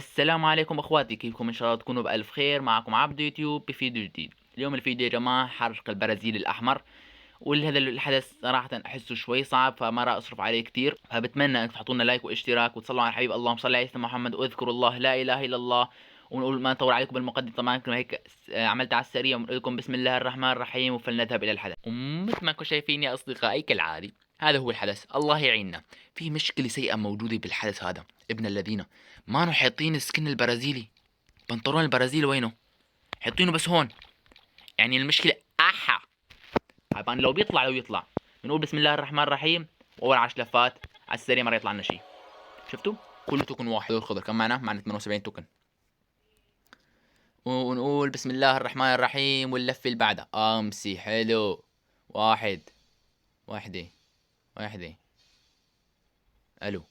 السلام عليكم اخواتي، كيفكم؟ ان شاء الله تكونوا بالف خير. معكم عبد يوتيوب بفيديو جديد. اليوم الفيديو يا جماعه حرق البرازيل الاحمر، وهذا الحدث صراحه احسه شوي صعب، فما راح اصرف عليه كتير. فبتمنى انكم تحطوا لنا لايك واشتراك وتصلوا على الحبيب. اللهم صل على سيدنا محمد واذكروا الله لا اله الا الله. ونقول ما نطول عليكم بالمقدمه طبعا كما هيك عملت على السريع، ونقول لكم بسم الله الرحمن الرحيم وفلنذهب الى الحدث. ومثل ما انكم شايفين يا اصدقائي كالعادي، هذا هو الحدث. الله يعيننا. في مشكله سيئه موجوده بالحدث هذا، ابن الذين ما حاطين السكن البرازيلي. بنطلون البرازيل وينه؟ حاطينه بس هون. يعني المشكلة احا طبعا لو يطلع بنقول بسم الله الرحمن الرحيم، واول 10 لفات على السريع مرة يطلع لنا شيء. شفتوا؟ كله توكن واحد. الخضر كم معنا 78 توكن. ونقول بسم الله الرحمن الرحيم واللفة اللي بعدها امسي حلو. واحد واحدة واحدة. الو،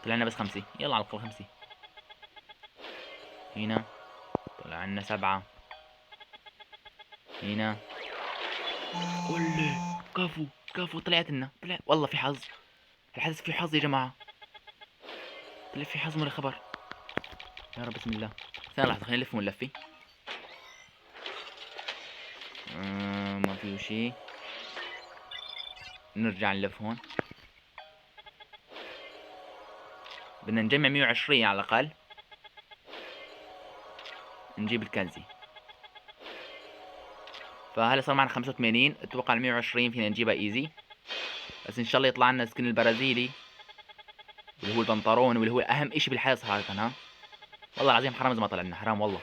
طلعنا بس 5. يلا على الاقل 5. هنا طلع عنا 7. هنا قولي كفو طلعت لنا. طلع والله في حظ. الحدث في حظ يا جماعة. طلع في حظ ولا خبر. يا رب بسم الله. ثانية لحظة خلينا نلف ونلفي. ما فيه شي. نرجع نلف هون. بدنا نجمع 120 على الأقل. نجيب الكنزي. فهلا صار معنا 85. اتوقع ال 120 فينا نجيبها ايزي. بس ان شاء الله يطلع لنا سكن البرازيلي، واللي هو البنطلون، واللي هو اهم اشي بالحدث هذا. ها والله العظيم حرام اذا ما طلع لنا. حرام والله.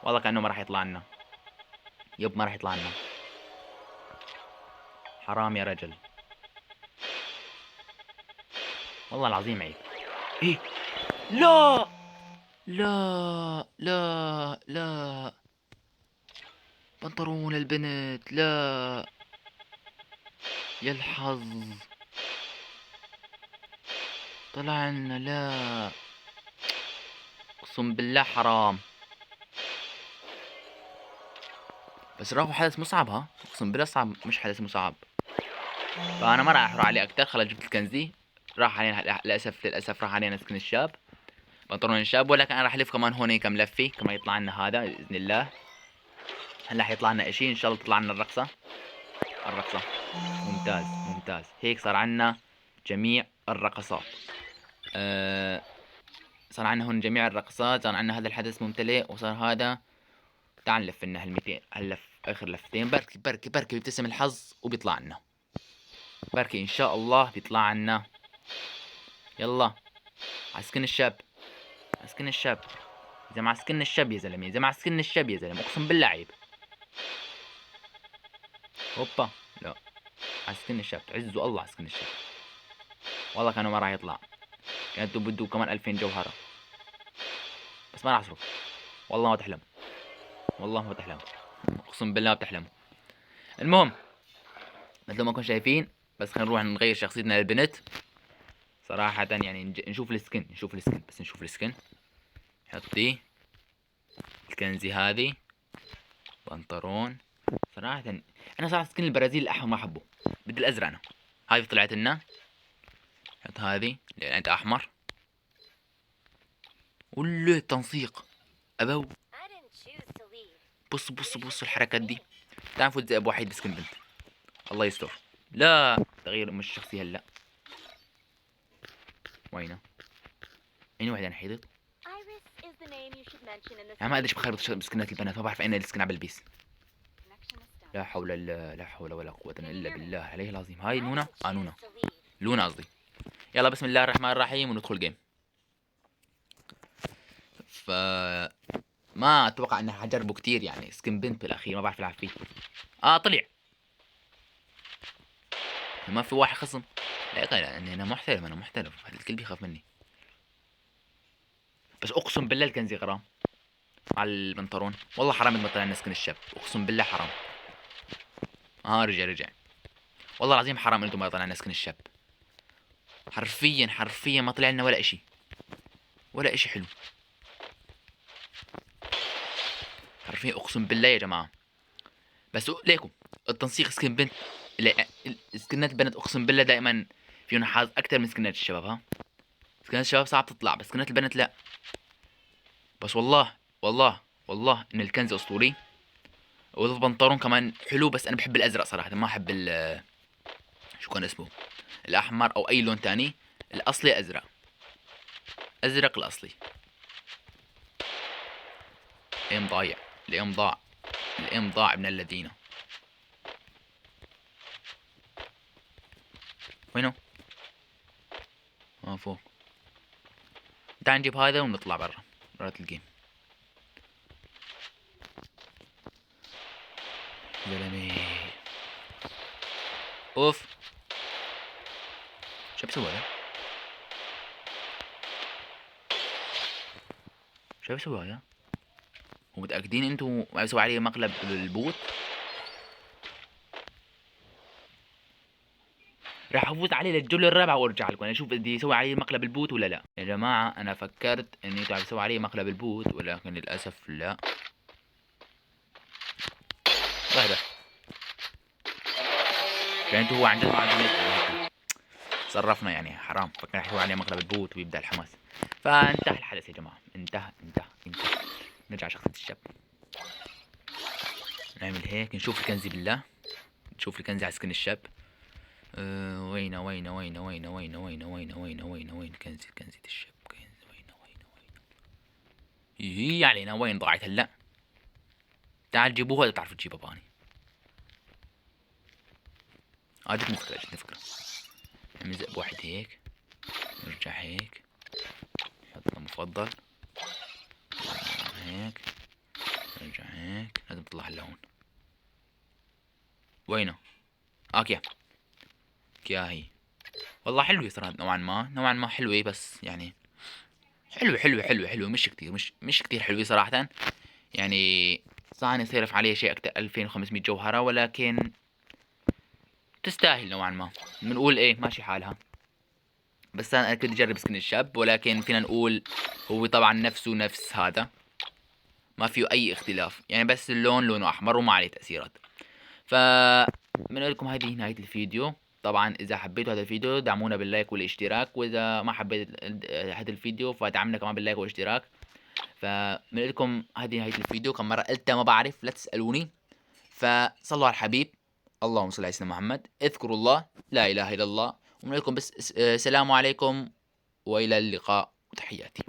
والله كأنه ما راح يطلع لنا. يب ما راح يطلع لنا. حرام يا رجل. والله العظيم عيب. ايه. لا لا لا لا. بنطلون البنت. لا يا الحظ. طلع لنا. لا اقسم بالله حرام. بس راهو حدث مصعب. ها اقسم بالله صعب، مش حدث مصعب. فانا ما راح احرق عليه اكثر. خلاص جبت الكنزي. راح علينا للاسف راح علينا سكن الشاب، بنطلون الشاب. ولكن انا راح الف كمان هون كم لفه كما يطلع لنا هذا باذن الله. هلا حيطلع لنا اشي ان شاء الله. تطلع لنا الرقصه. ممتاز ممتاز. هيك صار عنا جميع الرقصات. أه صار عنا هون جميع الرقصات. صار عنا هذا الحدث ممتلئ، وصار هذا. تعال نلف لنا هال 200. هنلف اخر لفتين. بركي بركي بركي بيبتسم الحظ وبيطلع لنا. بركي ان شاء الله بيطلع عنا. يلا عسكن الشاب. عسكن الشاب. اذا مع سكن الشاب يا زلمه، اذا مع سكن الشاب يا زلمه، اقسم بالله عيب. هوبا. لا عسكن الشاب. عزوا الله عسكن الشاب. والله كانوا ما راح يطلع. كانوا بدو كمان 2000 جوهره. بس ما راح اصرف. والله ما تحلم. والله ما تحلم. اقسم بالله ما بتحلم. المهم مثل ما انكم شايفين. بس خلينا نروح نغير شخصيتنا للبنت. صراحة يعني نشوف السكن. بس نشوف السكن. حطيه. الكنزي هذه. بنطلون. صراحة انا صراحة سكن البرازيل الاحمر ما احبه. بدي الازرق انا. هاي طلعت لنا. حط هذه لان انت احمر. وله تنسيق. ابو. بص الحركات دي. تعال نفوت زي ابو وحيد بسكن بنت. الله يستر. لا تغيير مش شخصي هلا. وينه؟ عيني واحد انا حيطت. انا ما ادري ايش بخربط بسكنات البنات. ما بعرف اين السكن على بلبيس. لا حول ولا قوة الا بالله عليه العظيم. هاي نونا. نونا. لونا قصدي. يلا بسم الله الرحمن الرحيم وندخل جيم. ف ما اتوقع اني حجربه كتير يعني. سكن بنت بالاخير ما بعرف العب فيه. طلع. ما في واحد خصم. لا انا محترف. هذا الكل بيخاف مني. بس اقسم بالله الكنزي غرام على البنطلون. والله حرام ما طلع لنا سكن الشاب. اقسم بالله حرام. رجع. والله العظيم حرام انتم ما طلع لنا سكن الشاب. حرفيا ما طلع لنا ولا اشي. ولا اشي حلو. حرفيا اقسم بالله يا جماعه. بس ليكم التنسيق سكن بنت. سكنات البنات اقسم بالله دائما فيهم حظ اكثر من سكنات الشباب. سكنات الشباب صعب تطلع، بس سكنات البنات لا. بس والله ان الكنز اسطوري. والبنطلون كمان حلو، بس انا بحب الازرق صراحه، ما احب شو كان اسمه، الاحمر او اي لون تاني. الاصلي ازرق، ازرق الاصلي. الام ضايع، الام ضاع، الام ضاع ابن الذين. وينه؟ فوق. تعال نجيب هذا ونطلع برا الجيم. زلمي اوف، شو بسوي هذا؟ شو بسوي هذا؟ ومتأكدين انتوا ما بسوي عليه مقلب بالبوت؟ راح افوز عليه للجولة الرابعة وارجع لكم اشوف بدي اسوي عليه مقلب البوت ولا لا. يا جماعة انا فكرت اني انتوا عم تسوي عليه مقلب البوت، ولكن للاسف لا. ظهره يعني انتوا هو عن جد ما عنده نت. صرفنا يعني حرام، فكنا نحكي عليه مقلب البوت ويبدا الحماس. فانتهى الحدث يا جماعة، انتهى. نرجع شخصية الشاب، نعمل هيك، نشوف الكنزي بالله، نشوف الكنزي على سكن الشاب. وين كنزي الشاب، هي علينا وين ضاعت هلا؟ تعال جيبوها ولا تعرفوا تجيبها باني؟ جتني فكرة. نمزق بواحد هيك، نرجع هيك، نحط مفضل، هيك، نرجع هيك، لازم تطلع اللون. وينه؟ كيا هي. والله حلوة صراحة، نوعا ما حلوة، بس يعني حلوة، مش كتير حلوة صراحة. يعني صاني صرف عليه شيء أكتر 2500 جوهرة، ولكن تستاهل نوعا ما. بنقول ايه ماشي حالها. بس انا كنت اجرب سكن الشاب، ولكن فينا نقول هو طبعا نفس هذا، ما فيه اي اختلاف يعني، بس اللون لونه احمر وما عليه تأثيرات. ف من لكم هذه نهاية الفيديو. طبعا اذا حبيتوا هذا الفيديو دعمونا باللايك والاشتراك، واذا ما حبيت هذا الفيديو فدعمنا كمان باللايك والاشتراك. فمن لكم هذه نهاية الفيديو، كم مرة قلتها ما بعرف، لا تسألوني. فصلوا على الحبيب، اللهم صل على سيدنا محمد، اذكروا الله، لا اله الا الله. ومن لكم بس سلام عليكم والى اللقاء وتحياتي.